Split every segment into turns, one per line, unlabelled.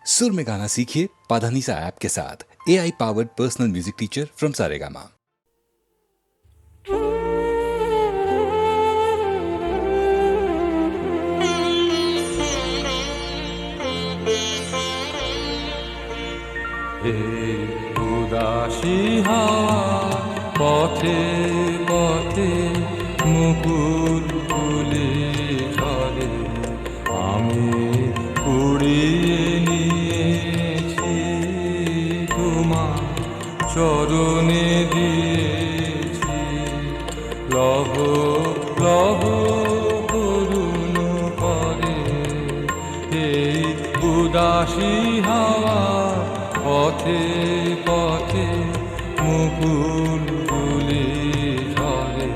सुर में गाना सीखिए पाधानीसा ऐप के साथ। AI powered personal music teacher from Saregama.
উদাসী হাওয়া পথে পথে মুকুল ফুলে চলে, আমি কুড়িয়ে নিয়েছি তোমার চরণে দিয়েছি। লহ লহ করুণ করে এই উদাসী হাওয়া পথে পথে মুকুল ফুলে ঝরে।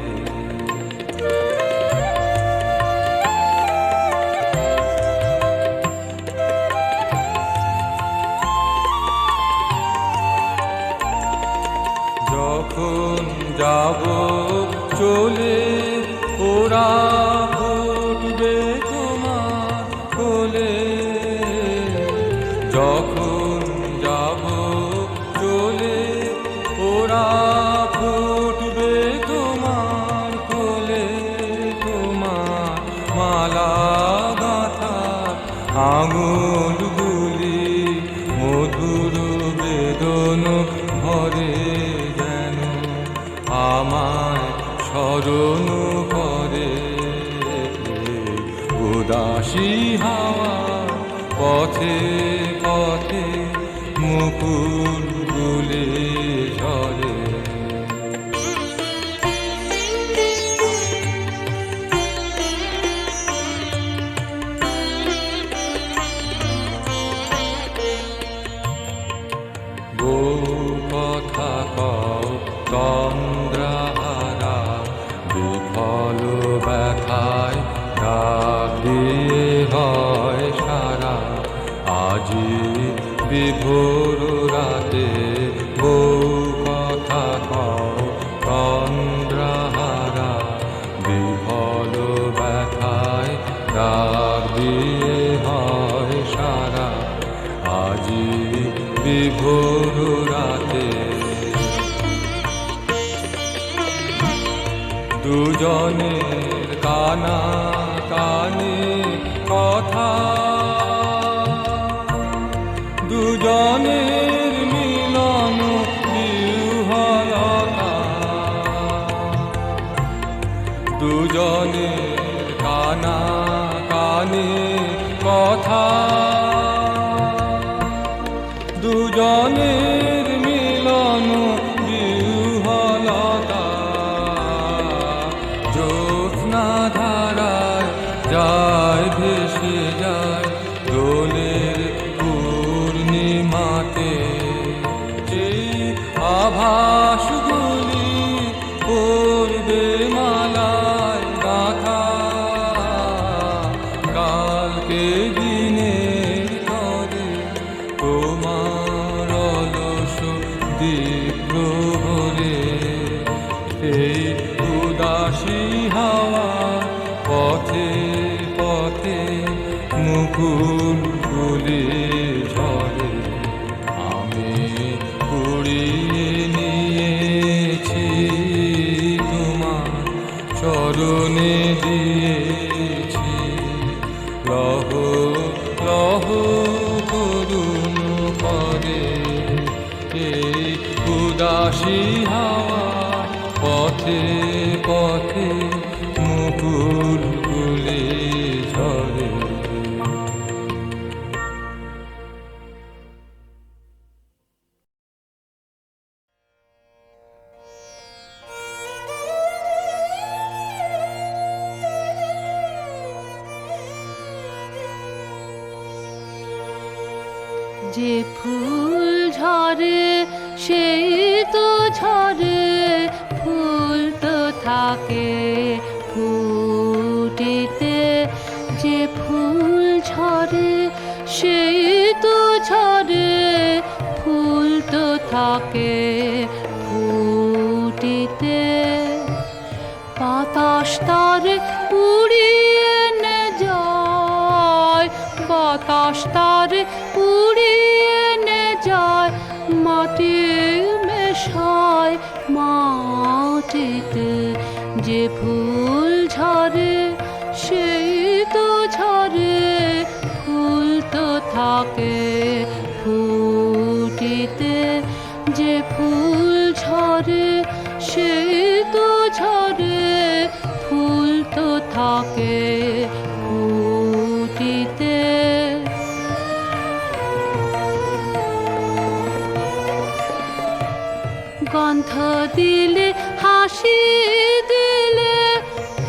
যখন যাব চলে ওরা ফুটবে তোমার কোলে, যখন যাব চলে ওরা ফুটবে তোমার কোলে, তোমার মালা গাঁথা আঙুলগুলি মধুর বেদন ভরে যেন আমায় স্মরণ করে। উদাসী হাওয়া পথে পথে মুকুল ফুলে ঝরে। বউ কথা কও তন্দ্রাহারা, বিফল ব্যথায় ডাক দিয়ে হয় সারা। আজি বিভোর রাতে বউ কথা কও তন্দ্রাহারা, বিফল ব্যথায় ডাক দিয়ে হয় সারা। আজি বিভোর রাতে দুজনের কানা কানে কথা, দুজনের মিলন বিহ্বলতা। দুজনের কানা কানে কথা, দুজনের মিলন বিহ্বলতা। জ্যোৎস্না ধারায় যায় ভেসে যায় দোলের পূর্ণিমাতে, যেই আভাসগুলি পড়বে মালায় গাঁথা। কালকে দিনের তরে তোমার অলস দ্বীপ্রহরে, এই উদাসী হাওয়া পথে পথে মুকুল ফুলে ঝরে। আমি কুড়িয়ে নিয়েছি তোমার চরণে দিয়েছি। লহ লহ করুণ করে এই উদাসী হাওয়া পথে পথে মুকুল ফুলে ঝরে।
যে ফুল ঝরে সেই তো ঝরে, ফুল তো থাকে ফুটিতে। যে ফুল ঝরে সেই তো ঝরে, ফুল তো থাকে ফুটিতে। বাতাস তার উড়িয়ে নে যায়, বাতাস তার উড়িয়ে থাকে ফুটিতে, যে ফুল ঝরে সেই তো ঝরে, ফুল তো থাকে ফুটিতে। গন্ধ দিলে হাসি দিলে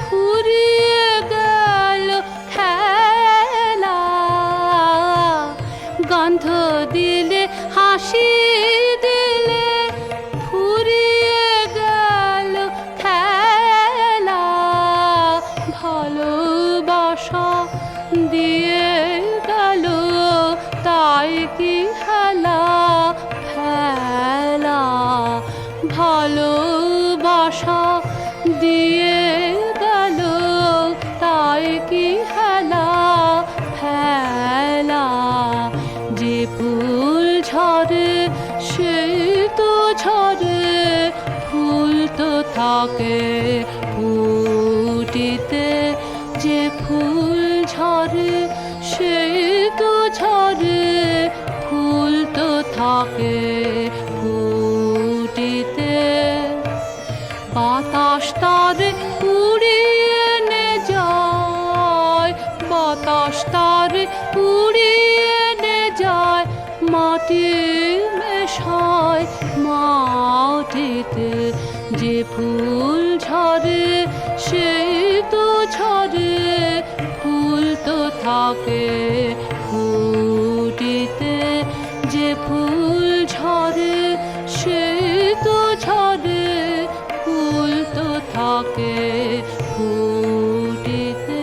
ফুরিয়ে গেল খেলা, গন্ধ দিলে হাসি দিলে ফুরিয়ে গেল খেলা, ভালোবাসা দিয়ে গেল তাই কি হেলা ফেলা, ভালোবাসা দিয়ে গেল তাই কি হেলা ফেলা, যে ফুল ঝরে সেই তো ঝরে, ফুল তো থাকে ফুটিতে, যে ফুল ঝরে সেই তো ঝরে, ফুল তো থাকে ফুটিতে। বাতাস তারে উড়িয়ে নে যায়, বাতাস তারে উড়িয়ে নে যায়, মাটি মেশায় মাটিতে, যে ফুল ঝরে সেই তো ঝরে, ফুল তো থাকে ফুটিতে, যে ফুল ঝরে সেই তো ঝরে, ফুল তো থাকে ফুটিতে।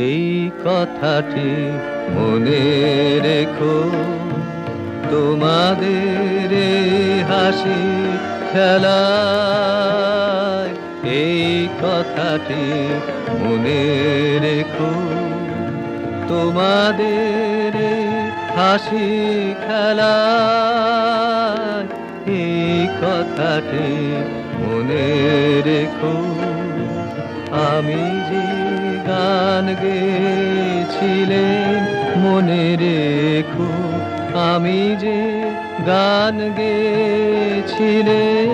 এই কথাটি মনে রেখো, তোমাদের হাসি খেলায়, এই কথাটি মনে রেখো, তোমাদের হাসি খেলায়, এই কথাটি মনে রেখো। আমি যে গান গেয়েছিলেন মনে রেখো, আমি যে গান গেয়েছিলেন,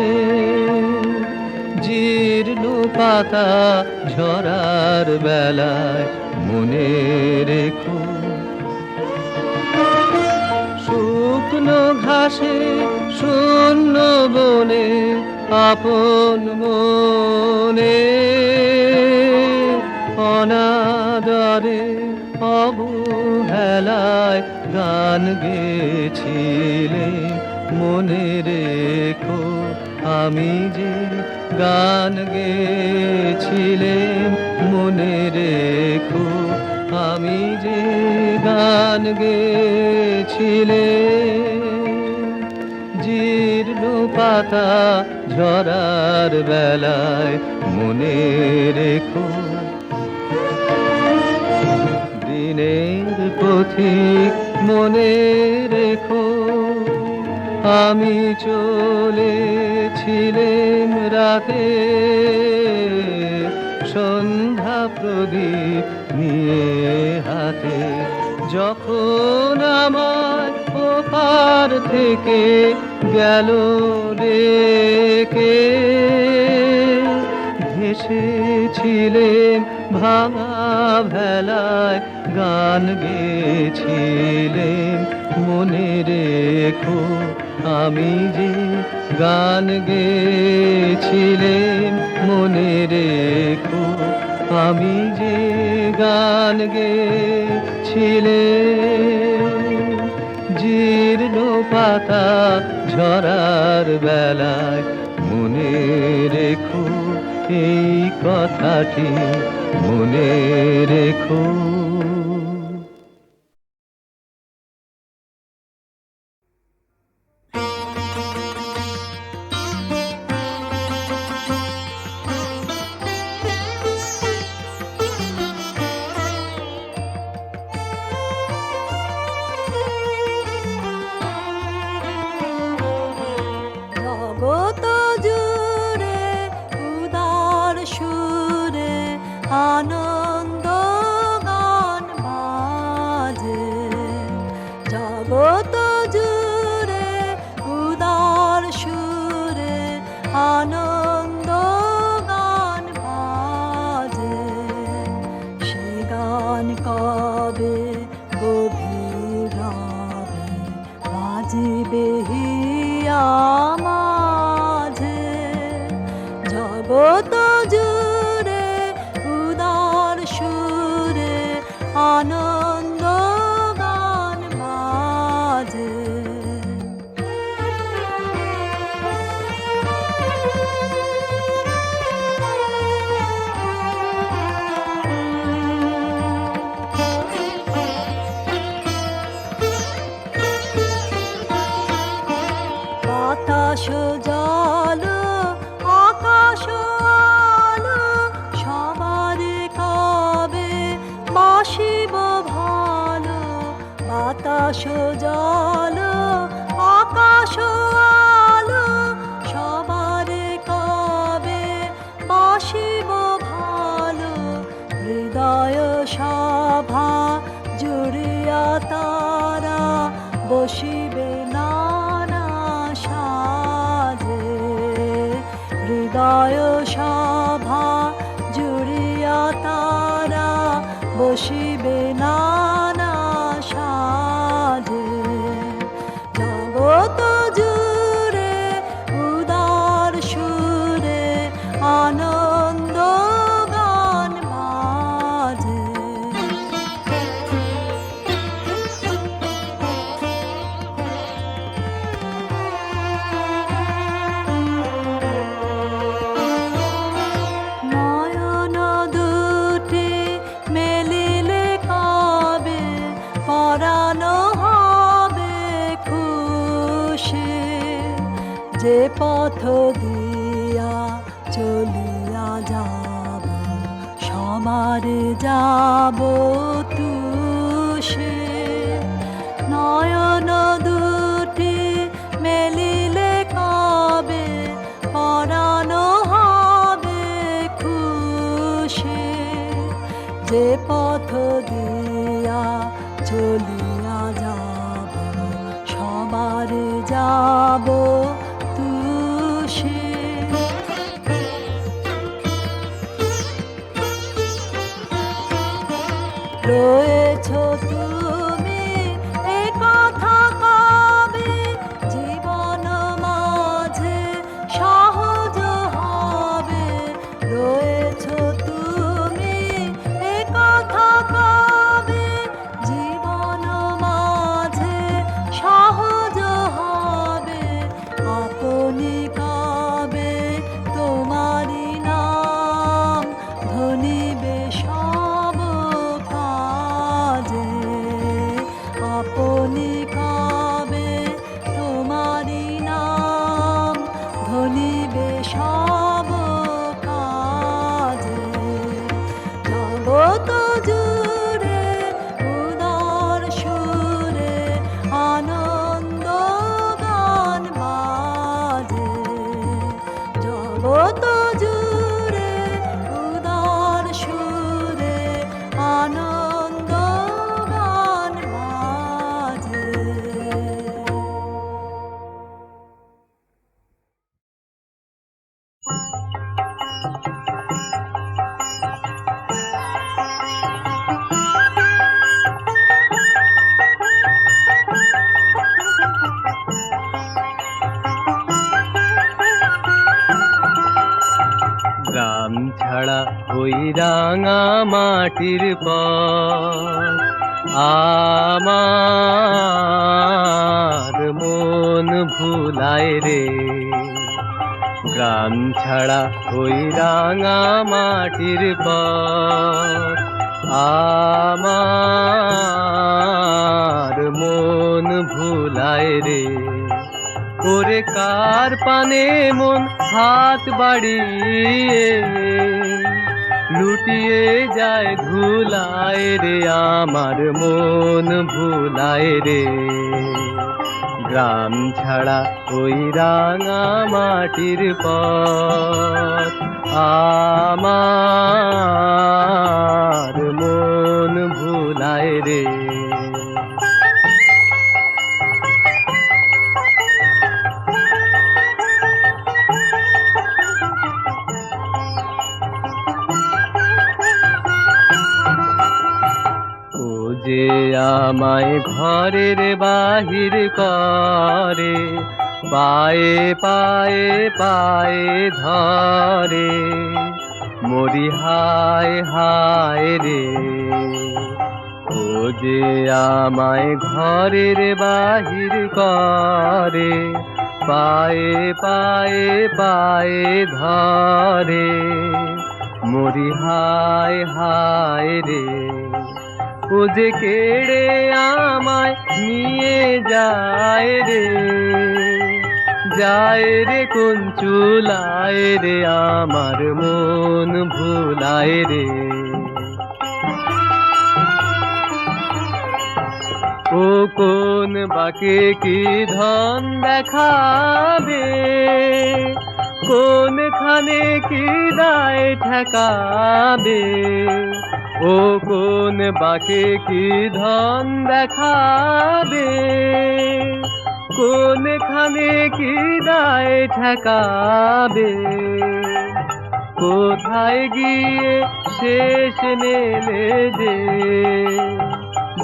জীর্ণ পাতা ঝরার বেলায় মনে রেখো, শুকনো ঘাসে শূন্য বনে আপন মনে, অনাদরে অবহেলায় গান গেয়েছিলেন মনে রেখো, আমি যে গান গেয়েছিলেন মনে রেখো, আমি যে গান গেয়েছিলেন, জীর্ণ পাতা ঝরার বেলায় মনে রেখো। দিনের পথিক মনে রেখো, আমি চলেছিলেম রাতে, সন্ধ্যা প্রদীপ নিয়ে হাতে, যখন আমার ওপার থেকে গেল রেখে, ভেসেছিলেম ভাঙা ভেলায় গান গেয়েছিলেম মনে রেখো, আমি যে গান গেয়েছিলেম মনে রেখো, আমি যে গান গেয়েছিলেম, জীর্ণ পাতা ঝরার বেলায় মনে রেখো, এই কথাটি মনে রেখো।
বাতাস জল আকাশ আলো সবার কবে বাসিব ভালো হৃদয় সভা জুড়িয়া তারা বসিবে নানা সাজে হৃদয় সভা জুড়িয়া তারা বসিবে নানা সাজে জগৎ জুড়ে উদার সুরে আনন্দ গান বাজে নয়ন দুটি মেলিলে কবে পরানো হবে খুশি যে পথ দিয়া চলিয়া যাব সমারে যাব তুষে নয়ন দুটি মেলিলে কবে পরানো হবে খুশি যে পথ দিয়া চলিয়া যাব সবারে যাব তুষে রয়েছ তুমি এ কথা কবে জীবন মাঝে সহজ হবে রয়েছ তুমি এ কথা কবে জীবন মাঝে সহজ হবে আপনি কবে তোমারি নাম ধনিবে সব কাজে আপনি কবে তোমারি নাম ধনিবে সব কাজে জগৎ জুড়ে উদার সুরে আনন্দ গান বাজে জগৎ জুড়ে উদার সুরে আনন্দ গান বাজে
গ্রাম ছাড়া ওই রাঙা মাটির পথ আমার মন ভুলায় রে গ্রাম ছাড়া ওই রাঙা মাটির পথ আমার মন ভুলায় রে ওরে কার পানে মন হাত বাড়িয়ে লুটিয়ে যায় ধুলায় রে আমার মন ভুলায় রে গ্রাম ছাড়া ওই রাঙা মাটির পথ আমার মন ভুলায় রে যে আমায় ঘরের বাহির করে পায়ে পায়ে পায়ে ধরে মরি হায় হায় রে ও যে আমায় ঘরের বাহির করে পায়ে পায়ে পায়ে ধরে মরি হায় হায় রে ও যে কেড়ে আমায় নিয়ে যায় রে কোন চুলায় রে আমার মন ভুলায় রে ও কোন বাকে কি ধন দেখাবে, কোনখানে কি দায় ঠেকাবে, ও কোন বাকে কি ধন দেখাবে, কোনখানে কি দায় ঠেকাবে, কোথায় গিয়ে শেষ নেলে যে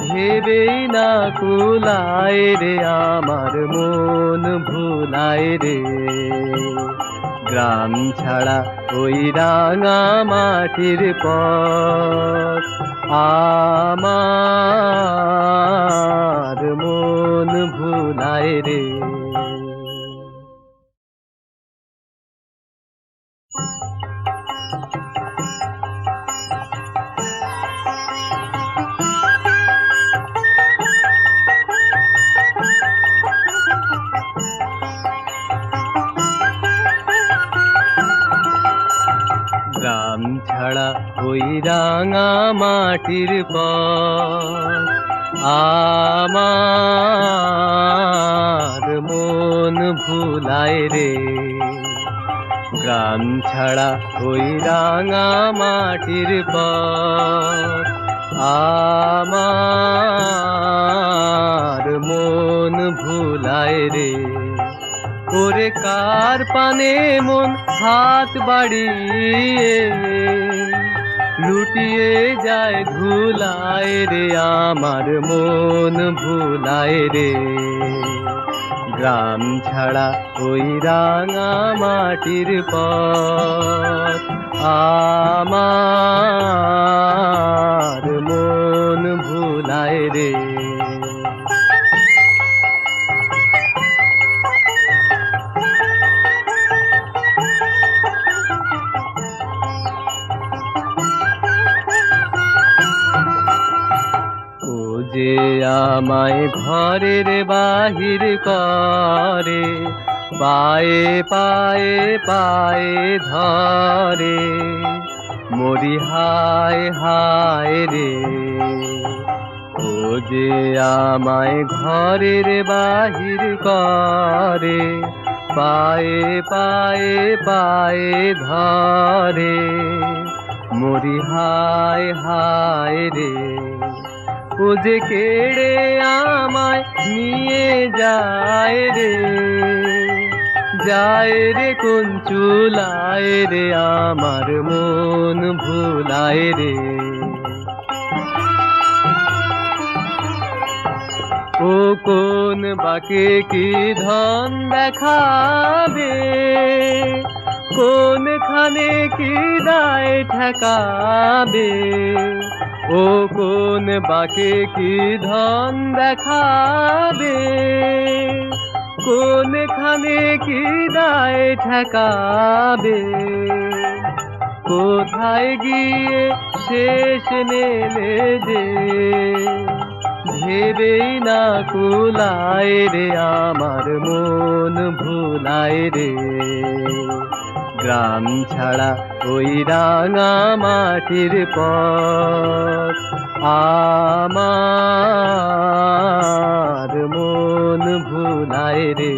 ভেবেই না কুলায় রে আমার মন ভুলায় রে। গ্রাম ছাড়া ওই রাঙা মাটির পথ আমার মন ভুলায় রে। গ্রাম ছাড়া ওই রাঙা মাটির পথ আমার মন ভুলায় রে। গ্রাম ছাড়া ওই রাঙা মাটির পথ আমার মন ভুলায় রে। ওরে কার পানে মন হাত বাড়িয়ে লুটিয়ে যায় ধুলায় রে আমার মন ভুলায় রে। গ্রাম ছাড়া ওই রাঙা মাটির পথ আমার মন ভুলায় রে। যে আমায় ঘরের বাহির করে, পায়ে পায়ে পায়ে ধরে, মরি হায় হায় রে। ও যে আমায় ঘরের বাহির করে, পায়ে পায়ে পায়ে ধরে, মরি হায় হায় রে। ও যে কেড়ে আমায় নিয়ে যায় রে, যায় রে কোন চুলায় রে আমার মন ভুলায় রে। ও কোন বাকে কি ধন দেখাবে, কোনখানে কি দায় ঠেকাবে, ও কোন বাকে কি ধন দেখাবে, কোনখানে কি দায় ঠেকাবে, কোথায় গিয়ে শেষ নেলে যে ভেবেই না কুলায় রে আমার মন ভুলায় রে। গ্রাম ছাড়া ওই রাঙা মাটির পথ আমার মন ভুলায় রে।